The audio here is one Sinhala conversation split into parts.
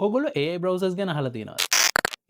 ඔගොල්ලෝ AI බ්‍රවුසර්ස් ගැන අහලා තියෙනවද?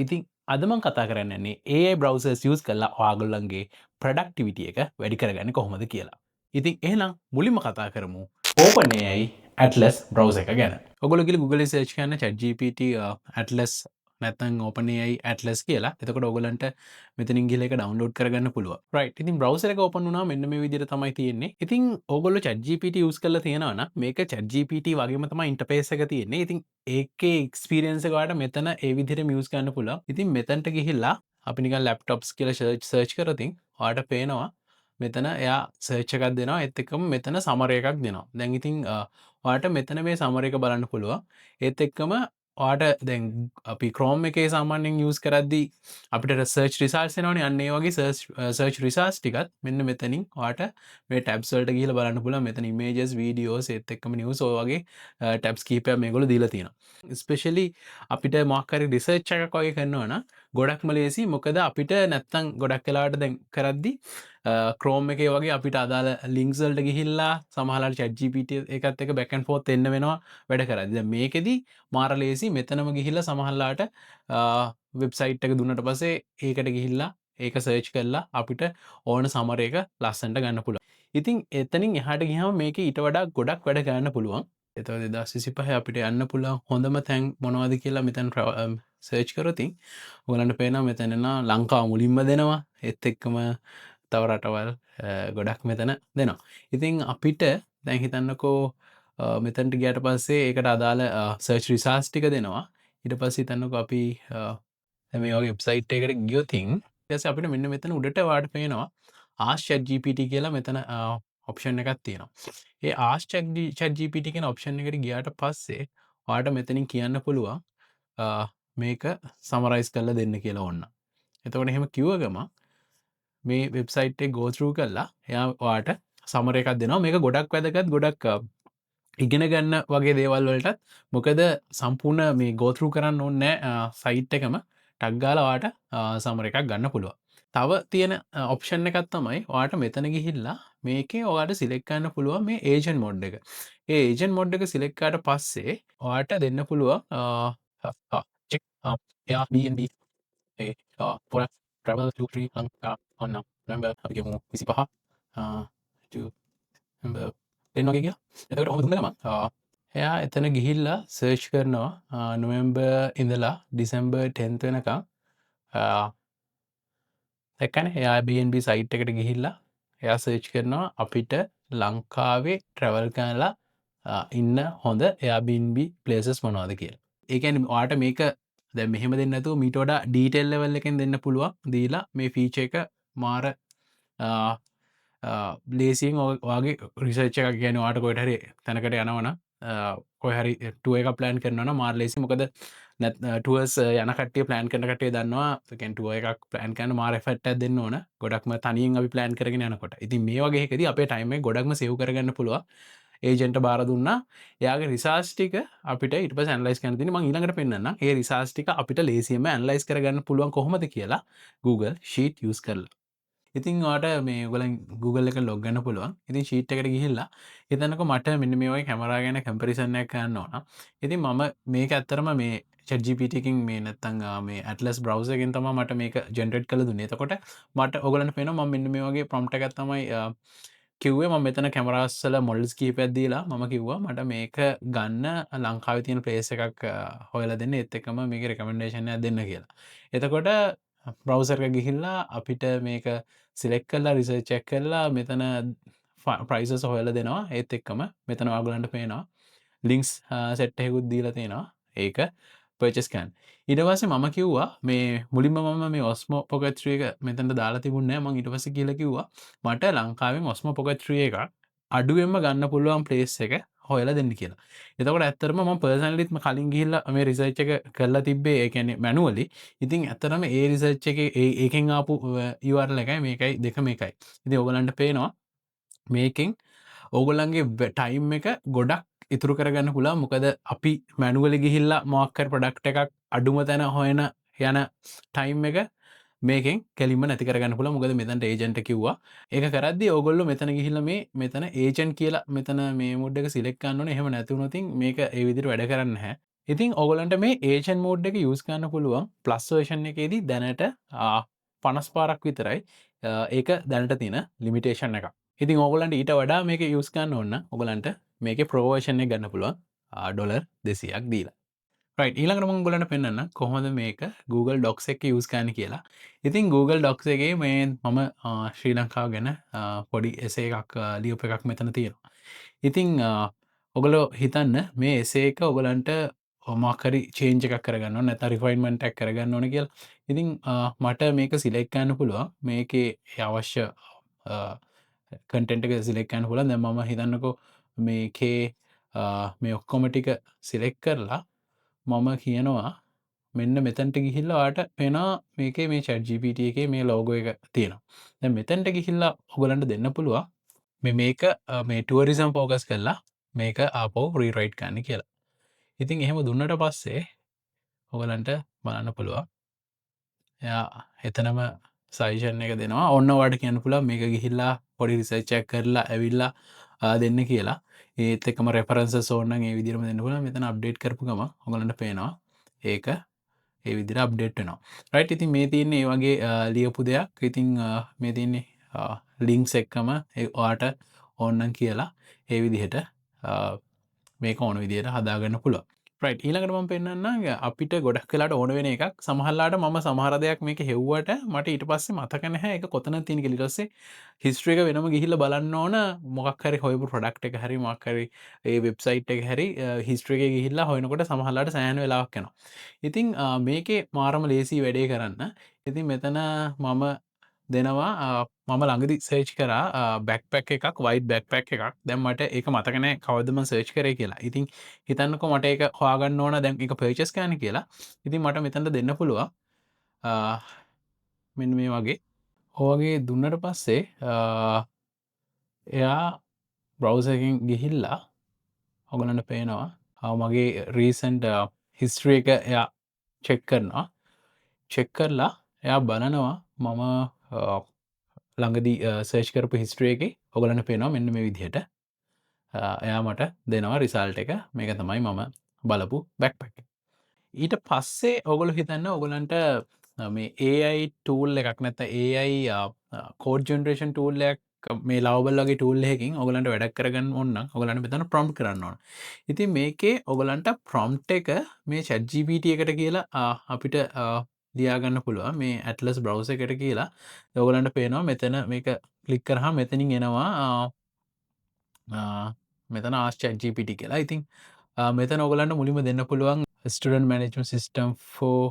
ඉතින් අද මම කතා කරන්න යන්නේ AI බ්‍රවුසර්ස් යූස් කරලා ඔයාගොල්ලන්ගේ ප්‍රොඩක්ටිවිටි එක වැඩි කරගන්නේ කොහොමද කියලා. ඉතින් එහෙනම් මුලින්ම කතා කරමු OpenAI Atlas බ්‍රවුසර් එක ගැන. ඔගොල්ලෝ ගිහලා Google එකේ සර්ච් කරන්න ChatGPT Atlas නැත්නම් OpenAI Atlas කියලා. එතකොට ඔයගලන්ට මෙතනින් ගිහලා ඒක ඩවුන්ලෝඩ් කරගන්න පුළුවන්. රයිට්. ඉතින් බ්‍රවුසර් එක ඕපන් වුණාම මෙන්න මේ විදිහට තමයි තියෙන්නේ. ඉතින් ඕගොල්ලෝ ChatGPT යූස් කරලා තියෙනවා නම් මේක ChatGPT වගේම තමයි ඉන්ටර්ෆේස් එක තියෙන්නේ. ඉතින් ඒකේ එක්ස්පීරියන්ස් එක ඔයාලට මෙතන ඒ විදිහට යූස් කරන්න පුළුවන්. ඉතින් මෙතනට ගිහිල්ලා අපි නිකන් ලැප්ටොප්ස් කියලා සර්ච් කරොතින් ඔයාලට පේනවා මෙතන එයා සර්ච් එකක් දෙනවා. ඒත් එක්කම මෙතන සමරි එකක් දෙනවා. දැන් ඉතින් ඔයාලට මෙතන මේ සමරි එක බලන්න පුළුවන්. ඒත් එක්කම ඔයාට දැන් අපි Chrome එකේ සාමාන්‍යයෙන් යූස් කරද්දී අපිට සර්ච් රිසල්ට්ස් එනවනේ. අන්න ඒ වගේ සර්ච් රිසල්ට්ස් ටිකත් මෙන්න මෙතනින් ඔයාට මේ ටැබ්ස් වලට ගිහිල්ලා බලන්න පුළුවන්. මෙතන ඉමේජස්, වීඩියෝස් ඒත් එක්කම නිවුස් ඔය වගේ ටැබ්ස් කීපයක් මේගොල්ලෝ දීලා තියෙනවා. ස්පෙෂලි අපිට මොකක් හරි රිසර්ච් එකක් වගේ කරනවා නම් ගොඩක්ම ලේසි. මොකද අපිට නැත්තම් ගොඩක් වෙලාවට දැන් කරද්දී Chrome එකේ වගේ අපිට අදාළ ලින්ක්ස් වලට ගිහිල්ලා සමහරවිට ChatGPT එකත් එක්ක back and forth එන්න වෙනවා වැඩ කරද්දී. දැන් මේකෙදි මාර ලේසි මෙතනම ගිහිල්ලා සමහරලාට වෙබ්සයිට් එක දුන්නට පස්සේ ඒකට ගිහිල්ලා ඒක සර්ච් කරලා අපිට ඕන සමරි එක ලස්සනට ගන්න පුළුවන්. ඉතින් එතනින් එහාට ගියාම මේකේ ඊට වඩා ගොඩක් වැඩ ගන්න පුළුවන්. එතකොට 2025 අපිට යන්න පුළුවන් හොඳම තැන් මොනවද කියලා මෙතන සර්ච් කරොතින් ඔයගලන්ට පේනවා මෙතන ලංකාව මුලින්ම දෙනවා. ඒත් එක්කම තව රටවල් ගොඩක් මෙතන දෙනවා. ඉතින් අපිට දැන් හිතන්නකෝ මෙතනට ගියාට පස්සේ ඒකට අදාළ සර්ච් රිසල්ට්ස් ටික දෙනවා. ඊට පස්සේ හිතන්නකෝ අපි දැන් මේ වගේ වෙබ්සයිට් එකකට ගියොතින් ඊට පස්සේ අපිට මෙන්න මෙතන උඩට වාට පේනවා Ask ChatGPT කියලා මෙතන ඔප්ෂන් එකක් තියෙනවා. ඒ Ask ChatGPT කියන ඔප්ෂන් එකට ගියාට පස්සේ ඔයාලට මෙතනින් කියන්න පුළුවන් මේක සමරයිස් කරලා දෙන්න කියලා ඕන්න. එතකොට එහෙම කිව්ව ගමන් මේ වෙබ්සයිට් එක go through කරලා එයා ඔයාට සමරි එකක් දෙනවා. මේක ගොඩක් වැදගත් ගොඩක් ඉගෙන ගන්න වගේ දේවල් වලටත්. මොකද සම්පූර්ණ මේ go through කරන්න ඕනේ නැහැ සයිට් එකම ටග් ගාලා ඔයාට සමරි එකක් ගන්න පුළුවන්. තව තියෙන ඔප්ෂන් එකක් තමයි ඔයාට මෙතන ගිහිල්ලා මේකේ ඔයාට සිලෙක්ට් කරන්න පුළුවන් මේ ඒජන්ට් මොඩ් එක. ඒ ඒජන්ට් මොඩ් එක සිලෙක්ට් කරාට පස්සේ ඔයාට දෙන්න පුළුවන් check Airbnb for travel to Sri Lanka on November අපි කියමු 25 to November 10 වගේ කියලා. එතකොට ඔහොම දුන්න ගමන් එයා එතන ගිහිල්ලා සර්ච් කරනවා නොවැම්බර් ඉඳලා ඩිසැම්බර් 10th වෙනකම් දැක්කනේ එයා Airbnb සයිට් එකට ගිහිල්ලා එයා සර්ච් කරනවා අපිට ලංකාවේ ට්‍රැවල් කරලා ඉන්න හොඳ Airbnb places මොනවද කියලා. ඒ කියන්නේ ඔයාට මේක දැන් මෙහෙම දෙන්නේ නැතුව මීට වඩා ඩීටේල් ලෙවල් එකෙන් දෙන්න පුළුවන්. දීලා මේ ෆීචර් එක මාර ලේසියෙන් ඔයාගේ රිසර්ච් එකක් කියන්නේ ඔයාට කොහෙට හරි තැනකට යනවනම් කොහේ හරි ටුවර් එකක් ප්ලෑන් කරනවා නම් මාර ලේසි. මොකද ටුවර්ස් යන කට්ටිය ප්ලෑන් කරන කට්ටිය දන්නවා ඒ කියන්නේ ටුවර් එකක් ප්ලෑන් කරන්න මාර එෆර්ට් එකක් දෙන්න ඕන. ගොඩක්ම තනියෙන් අපි ප්ලෑන් කරගෙන යනකොට. ඉතින් මේ වගේ එකදී අපේ ටයිම් එක ගොඩක්ම සේව් කරගන්න පුළුවන්. ඒජන්ට බාර දුන්නා එයාගේ රිසර්ච් ටික අපිට ඊට පස්සේ ඇනලයිස් කරන්න තියෙනවා. මම ඊළඟට පෙන්නන්නම්. ඒ රිසර්ච් ටික අපිට ලේසියෙන්ම ඇනලයිස් කරගන්න පුළුවන් කොහොමද කියලා Google Sheet use කරලා. ඉතින් ඔයාට මේ ඔයගොල්ලන් Google එක ලොග් ගන්න පුළුවන්. ඉතින් Sheet එකට ගිහිල්ලා හිතන්නකෝ මට මෙන්න මේ වගේ කැමරා ගැන කම්පැරිසන් එකක් කරන්න ඕන. ඉතින් මම මේක ඇත්තරම මේ ChatGPT එකකින් මේ නැත්තම් මේ Atlas browser එකෙන් තමයි මට මේක ජෙනරේට් කරලා දුන්නේ. එතකොට මට ඔයගොල්ලන්ට පේනවා මම මෙන්න මේ වගේ prompt එකක් තමයි කිව්වේ. මම මෙතන කැමරාස් වල මොඩල්ස් කීපයක් දීලා මම කිව්වා මට මේක ගන්න ලංකාවේ තියෙන ප්ලේස් එකක් හොයලා දෙන්න. ඒත් එක්කම මේකේ රෙකමෙන්ඩේෂන් එකක් දෙන්න කියලා. එතකොට බ්‍රවුසර් එක ගිහිල්ලා අපිට මේක සිලෙක්ට් කරලා රිසර්ච් එක කරලා මෙතන ප්‍රයිසස් හොයලා දෙනවා. ඒත් එක්කම මෙතන ඔයගලන්ට පේනවා ලින්ක්ස් සෙට් එකකුත් දීලා තියෙනවා. ඒක පර්චේස් කරන්න. ඊට පස්සේ මම කිව්වා මේ මුලින්ම මම මේ Osmo Pocket 3 එක මෙතනට දාලා තිබුණේ නැහැ. මම ඊට පස්සේ කියලා කිව්වා මට ලංකාවෙන් Osmo Pocket 3 එකක් අඩුවෙන්ම ගන්න පුළුවන් ප්ලේස් එක හොයලා දෙන්න කියලා. එතකොට ඇත්තටම මම පර්සනලිත් කලින් ගිහිල්ලා මේ රිසර්ච් එක කරලා තිබ්බේ ඒ කියන්නේ මැනුවලි. ඉතින් ඇත්තටම ඒ රිසර්ච් එකේ ඒකෙන් ආපු URL එකයි මේකයි දෙකම එකයි. ඉතින් ඔයගලන්ට පේනවා මේකෙන් ඕගොල්ලන්ගේ ටයිම් එක ගොඩක් ඉතුරු කරගන්න පුළුවන්. මොකද අපි මැනුවලි ගිහිල්ලා මොකක් හරි ප්‍රොඩක්ට් එකක් අඩුම තැන හොයන යන ටයිම් එක මේකෙන් කෙලින්ම නැති කරගන්න පුළුවන්. මොකද මෙතනට ඒජන්ට් කිව්වා. ඒක කරද්දී ඕගොල්ලෝ මෙතන ගිහිල්ලා මෙතන ඒජන්ට් කියලා මෙතන මේ මොඩ් එක සිලෙක්ට් කරන්න ඕනේ. එහෙම නැති වුණොත් මේක ඒ විදිහට වැඩ කරන්නේ නැහැ. ඉතින් ඔගලන්ට මේ ඒෂන් මෝඩ් එක යස් කරන්න පුළුවන් ප්ලස් වර්ෂන් එකේදී දැනට 50 පාරක් විතරයි ඒක දැනට තියෙන ලිමිටේෂන් එක. ඉතින් ඔගලන්ට ඊට වඩා මේක යස් කරන්න ඕන්න ඔගලන්ට මේක ප්‍රෝවර්ෂණ එක ගන්න පුළුවන් ඩොලර් 200ක් දීලා. රයිට් ඊළඟට මම ඔයගලන්ට පෙන්නන්නම් කොහොමද මේක Google Docs එක යූස් කරන්නේ කියලා. ඉතින් Google Docs එකේ මේ මම ශ්‍රී ලංකාව ගැන පොඩි එසේ එකක් ලියපු එකක් මෙතන තියෙනවා. ඉතින් ඔයගොල්ලෝ හිතන්න මේ එසේ එක ඔයගලන්ට මොකක් හරි චේන්ජ් එකක් කරගන්න ඕන නැත්නම් රිෆයින්මන්ට් එකක් කරගන්න ඕන කියලා. ඉතින් මට මේක සිලෙක්ට් කරන්න පුළුවන්. මේකේ අවශ්‍ය කන්ටෙන්ට් එක සිලෙක්ට් කරන්න පුළුවන්. දැන් මම හිතන්නකෝ මේකේ මේ ඔක්කොම ටික සිලෙක්ට් කරලා මම කියනවා මෙන්න මෙතැන්ට ගිහිල්ලා ඔයාට පේනවා මේකේ මේ chat GPT එකේ මේ ලෝගෝ එක තියෙනවා. දැන් මෙතැන්ට ගිහිල්ලා ඔයගලන්ට දෙන්න පුළුවන් මේක මේ ටුවරිසම් ෆෝකස් කරලා මේක ආපහු රීරයිට් කරන්න කියලා. ඉතින් එහෙම දුන්නට පස්සේ ඔයගලන්ට බලන්න පුළුවන්. එයා එතනම සජෙෂන් එක දෙනවා. ඔන්න ඔයාලට කියන්න පුළුවන් මේක ගිහිල්ලා පොඩි රිසර්ච් එකක් කරලා ඇවිල්ලා දෙන්න කියලා. ඒත් එක්කම රෙෆරන්සස් ඕන නම් ඒ විදිහටම දෙන්න පුළුවන්. මෙතන අප්ඩේට් කරපු ගමන් ඔයගලන්ට පේනවා ඒක ඒ විදිහට අප්ඩේට් වෙනවා. රයිට් ඉතින් මේ තියෙන්නේ මේ වගේ ලියපු දෙයක්. ඉතින් මේ තියෙන්නේ ලින්ක්ස් එක්කම ඔයාට ඕන නම් කියලා ඒ විදිහට මේක ඕන විදිහට හදාගන්න පුළුවන්. රයිට් ඊළඟට මම පෙන්නන්නම් අපිට ගොඩක් වෙලාට ඕන වෙන එකක්. සමහරලාට මම සමහර දෙයක් මේක හෙව්වට මට ඊට පස්සේ මතක නැහැ ඒක කොතනද තියෙන කියලා. ඊට පස්සේ හිස්ටරි එක වෙනම ගිහිල්ලා බලන්න ඕන මොකක් හරි හොයපු ප්‍රොඩක්ට් එක හරි මොකක් හරි ඒ වෙබ්සයිට් එක හරි හිස්ටරි එකේ ගිහිල්ලා හොයනකොට සමහරලාට සෑහෙන වෙලාවක් යනවා. ඉතින් මේකේ මාරම ලේසි වැඩේ කරන්න. ඉතින් මෙතන මම දෙනවා මම ළඟදි සර්ච් කරා බැක්පැක් එකක් වයිට් බැක්පැක් එකක්. දැන් මට ඒක මතක නැහැ කවද්ද මම සර්ච් කරේ කියලා. ඉතින් හිතන්නකෝ මට ඒක හොයාගන්න ඕන දැන් ඒක පර්චේස් කරන්න කියලා. ඉතින් මට මෙතනට දෙන්න පුළුවන් මෙන්න මේ වගේ. ඔය වගේ දුන්නට පස්සේ එයා බ්‍රවුසර් එකෙන් ගිහිල්ලා ඔයගලන්ට පේනවා මගේ රීසන්ට් හිස්ටරි එක එයා චෙක් කරනවා. චෙක් කරලා එයා බලනවා මම ළඟදී සර්ච් කරපු හිස්ටරි එකේ ඔයගලන්ට පේනවා මෙන්න මේ විදිහට එයා මට දෙනවා රිසල්ට් එක. මේක තමයි මම බලපු බැක්පැක් එක. ඊට පස්සේ ඔයගොල්ලෝ හිතන්න ඔයගලන්ට මේ AI ටූල් එකක් නැත්නම් AI කෝඩ් ජෙනරේෂන් ටූල් එකක් මේ ලවබල් වගේ ටූල් එකකින් ඔයගලන්ට වැඩක් කරගන්න ඕන නම් ඔයගලන්ට මෙතන ප්‍රොම්ප්ට් කරන්න ඕන. ඉතින් මේකේ ඔයගලන්ට ප්‍රොම්ප්ට් එක මේ ChatGPT එකට කියලා අපිට ලියාගන්න පුළුවන්. මේ Atlas browser එකට කියලා ඔයගලන්ට පේනවා මෙතන මේක ක්ලික් කරාම මෙතනින් එනවා මෙතන Ask ChatGPT කියලා. ඉතින් මෙතන ඔයගලන්ට මුලින්ම දෙන්න පුළුවන් student management system for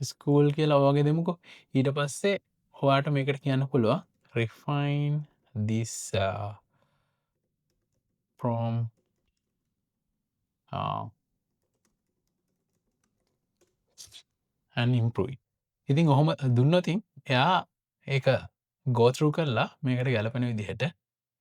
school කියලා ඔය වගේ දෙමුකෝ. ඊට පස්සේ ඔයාට මේකට කියන්න පුළුවන් refine this prompt and improve it. ඉතින් ඔහොම දුන්නොතින් එයා ඒක go through කරලා මේකට ගැලපෙන විදිහට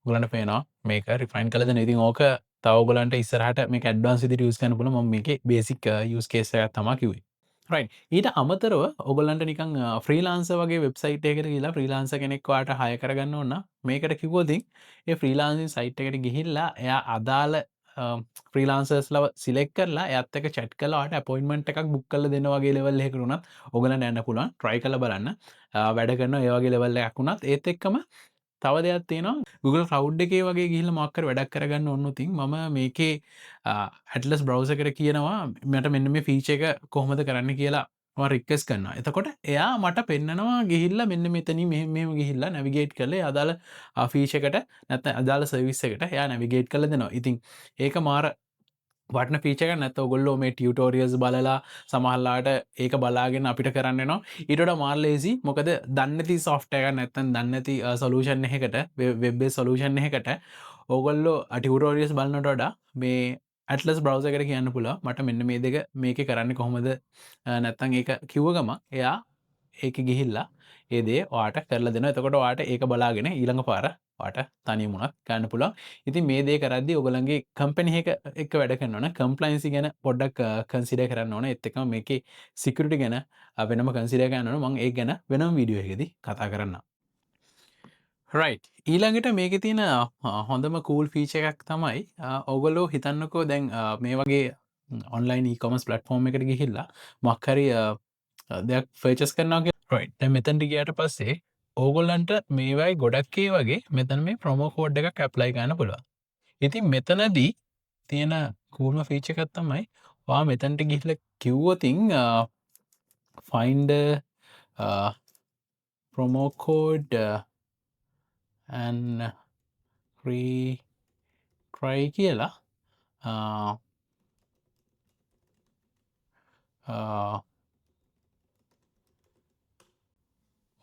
ඔයගලන්ට පේනවා මේක රිෆයින් කරලා දෙනවා. ඉතින් ඕක තව ඔයගලන්ට ඉස්සරහට මේක ඇඩ්වාන්ස් විදිහට යූස් කරන්න පුළුවන්. මම මේකේ බේසික් යූස් කේස් එකක් තමයි කිව්වේ. රයිට් ඊට අමතරව ඔයගලන්ට නිකන් ෆ්‍රීලාන්සර් වගේ වෙබ්සයිට් එකකට ගිහලා ෆ්‍රීලාන්සර් කෙනෙක් ඔයාට හයර් කරගන්න ඕන නම් මේකට කිව්වොත් ඒ ෆ්‍රීලාන්සින් සයිට් එකට ගිහිල්ලා එයා අදාළ ෆ්‍රීලාන්සර්ස්ලව සිලෙක්ට් කරලා එයාත් එක්ක chat කරලා ඔයාට අපොයින්ට්මන්ට් එකක් බුක් කරලා දෙන්න වගේ ලෙවල් එකකට උනත් ඔයගලන්ට යන්න පුළුවන්. try කරලා බලන්න. වැඩ කරන ඒ වගේ ලෙවල් එකක් උනත් ඒත් එක්කම තව දෙයක් තියෙනවා Google Cloud එකේ වගේ ගිහිල්ලා මොකක් හරි වැඩක් කරගන්න ඕන උතින් මම මේකේ Atlas browser එකට කියනවා මට මෙන්න මේ ෆීචර් එක කොහොමද කරන්න කියලා මම රික්වෙස්ට් කරනවා. එතකොට එයා මට පෙන්නනවා ගිහිල්ලා මෙන්න මෙතනින් මෙහෙම ගිහිල්ලා නැවිගේට් කරලා අදාළ ෆීචර් එකට නැත්නම් අදාළ සර්විස් එකට එයා නැවිගේට් කරලා දෙනවා. ඉතින් ඒක මාර වටන ෆීචර් එකක්. නැත්නම් ඔයගොල්ලෝ මේ ටියුටෝරියල්ස් බලලා සමහරලාට ඒක බලාගෙන අපිට කරන්න වෙනවා. ඊට වඩා මාර ලේසි. මොකද දන්නේ නැති software එකක් නැත්නම් දන්නේ නැති solution එකකට web based solution එකකට ඔයගොල්ලෝ ටියුටෝරියල්ස් බලනට වඩා මේ Atlas browser එකට කියන්න පුළුවන් මට මෙන්න මේ දෙක මේකේ කරන්නේ කොහොමද නැත්නම් ඒක කිව්ව ගමන් එයා ඒක ගිහිල්ලා ඒ දේ ඔයාට කරලා දෙනවා. එතකොට ඔයාට ඒක බලාගෙන ඊළඟ පාර ඔයාට තනියම උනත් ගන්න පුළුවන්. ඉතින් මේ දේ කරද්දී ඔයගලගේ කම්පැනි එක එක්ක වැඩ කරනවා නම් කම්ප්ලයන්සි ගැන පොඩ්ඩක් කන්සිඩර් කරන්න ඕනේ. ඒත් එක්කම මේකේ සිකියුරිටි ගැන වෙනම කන්සිඩර් කරන්න ඕනේ. මම ඒක ගැන වෙනම වීඩියෝ එකකදී කතා කරන්නම්. රයිට් ඊළඟට මේක තියෙන හොඳම කූල් ෆීච එකක් තමයි ඔගොලෝ හිතන්නකෝ දැන් මේ වගේ ඔන්ලයින් කොමස් පලට්ෆෝර්ම් එකට ගිහිල්ලා මක්හරි දෙයක් ෆර්චස් කරනගේ රයි් මෙතැන්ටි ගයට පස්සේ ඕගොල්ලන්ට මේවයි ගොඩක්කේ වගේ මෙතන මේ ප්‍රමෝකෝඩ් එක කැප්ලයි ගන්න පුළුව ඉතින් මෙතනදී තියෙන කූල්ම ෆීචකත් තමයි වා මෙතැන්ට ගිහිල කිව්වතින් ෆයින්ඩ ප්‍රමෝකෝඩ් ට්‍රයි කියලා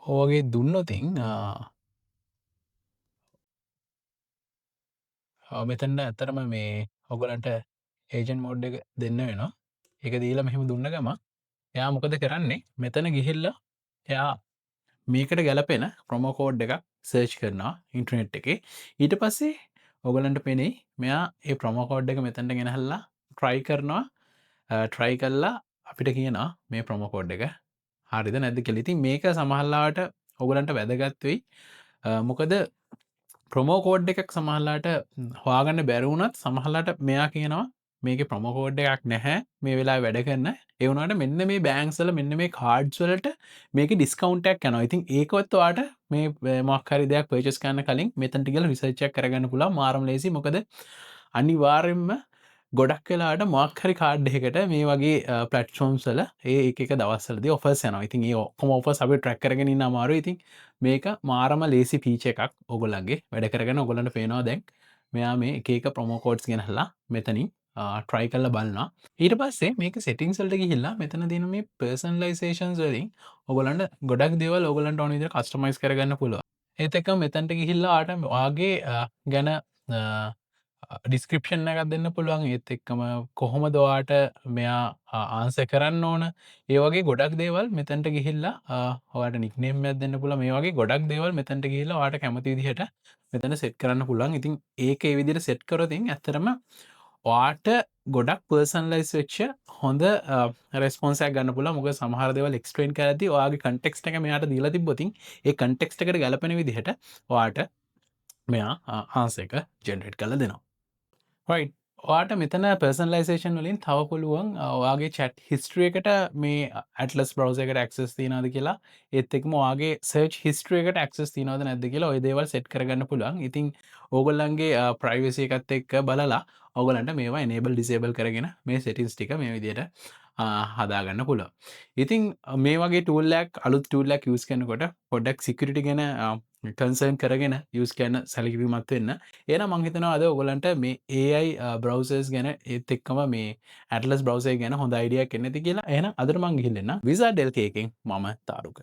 ඕගේ දුන්නතින් මෙතැන්ට ඇතරම මේ ඔගලන්ට ඒජන් මෝඩ් එක දෙන්න වෙනවා එක දීලා මෙහෙම දුන්න ගම එයා මොකද කරන්නේ මෙතන ගිහිල්ල එයා මේකට ගැලපෙන ප්‍රමෝකෝඩ් එක සර්ච් කරනවා ඉන්ට්‍රනෙට් එක ඊට පස්සේ ඔගලන්ට පෙනෙයි මෙයා ඒ ප්‍රමෝකෝඩ් එක මෙතැන්ට ගෙනහල්ලා ට්‍රයි කරනවා ට්‍රයි කල්ලා අපිට කියනවා මේ ප්‍රමෝකෝඩ් එක හරිද නැද්ද කෙලිති මේක සමහල්ලාට ඔගලන්ට වැදගත්වෙයි මොකද ප්‍රමෝකෝඩ් එකක් සමහල්ලාට හවාගන්න බැරවුණත් සමහල්ලාට මෙයා කියනවා මේක ප්‍රමෝකෝඩ් එකක් නැහැ මේ වෙලා වැඩ කරන්න එවුණට මෙන්න මේ බෑන්ක්සල මෙන්න මේ කාඩ්ස්වලට මේක ඩිස්කවන්ටක් යන ඉතින් ඒකොත්වාට මේ මක්හරි දෙයක් පචස් කන්න කලින් මෙතැන්ටිකල විසච්චක් කරගන්න පුලා මාරම් ලේසි මොකද අනිවාරෙන්ම ගොඩක් වෙලාට මක්හරි කාඩ්ඩයකට මේ වගේ පලට්ෆෝම්සල ඒක දවස්සලද ඔෆස් යන ඉතින් ඒ ඔක්කොම ඔෆ සබ ට්‍රක්කරගෙන අමාරු ඉතින් මේක මාරම ලේසි පීච එකක් ඔගොලන්ගේ වැඩ කරගෙන ඔගොලට පේනවා දැක් මෙයා මේ ඒක ප්‍රමෝකෝඩ්ස් ගෙනහලා මෙතනින් ට්‍රයි කල්ල බලන්න ඊට පස්සේ මේක සෙටිංසල්ට ගිහිල්ලා මෙතන දින මේ පර්සන්ලයිසේෂන් වලින් ඔගොලන්ට ගොඩක් දේවල් ඔගලන්ට ඕනිද කස්ටමයිස් කරගන්න පුළුව ඒතක මෙතැන්ට ගිහිල්ලා ආට වාගේ ගැන ඩිස්ක්‍රපෂන් එකක් දෙන්න පුළුවන් ඒත් එක්කම කොහොම දවාට මෙයා ආන්ස කරන්න ඕන ඒවගේ ගොඩක් දේවල් මෙතැන්ට ගිහිල්ලා හට නික්නේම් දෙන්න පුළ මේ වගේ ගොඩක් දේවල් මෙතැන්ට ගිහිල්ලා වාට කැමති දිහට මෙතැන සෙට් කරන්න පුළන් ඉතින් ඒක ඒ විදිර සෙට් කරතින් ඇතරම වාට ගොඩක් පර්සන්ලයිස් වෙච්ච හොඳ රෙස්පොන්සක් ගන්න පුල මොක සමහරදව එක්ස්ට්‍රේන් කරති වාගේ කන්ටෙක්ස්ට එක මෙයාට දීල තිබොතින් ඒ කන්ටෙක්ස්ට එකට ගැලපෙන විදිහට වාට මෙයා ආන්සක ජෙනරේට් කල දෙනවා Right. ඔයාට මෙතන පර්සනලයිසේෂන් වලින් තව පුළුවන් ඔයාගේ චැට් හිස්ට්‍රිය එකට මේ ඇටලස් බ්‍රවස එකට ඇක්සස් තියනද කියලා ඒත් එක්ම ඔයාගේ සර්ච් හිස්ට්‍රිය එකට ඇක්සස් තියනවද නැද්ද කියලා ඔය දේවල් සෙට් කරගන්න පුළුවන් ඉතින් ඕගොල්ලන්ගේ ප්‍රයිවසි එකත් එක්ක බලලා ඔගලන්ට මේවා එනේබල් ඩිසේබල් කරගෙන මේ සෙටින්ස් ටික මේ විදියට හදාගන්න පුළුව ඉතින් මේ වගේ ටූල්ලක් අලුත් ටූල්ලක් යස් කනකොට පොඩක් සිකරිටි ගෙන කන්සර්න් කරගෙන යස් කෑන්න සැලිකිරීමත් වෙන්න ඒන මංහිතනවා අද ඔගලන්ට මේ AI බ්‍රවසර්ස් ගැන ඒත් එක්කම මේ ඇටලස් බ්‍රවසය ගැන හොඳ අයිඩියක් එන්නති කියලා එන අදර මං ගිහිල්ලන්න විසා ඩෙල්කයකින් මම තාරුක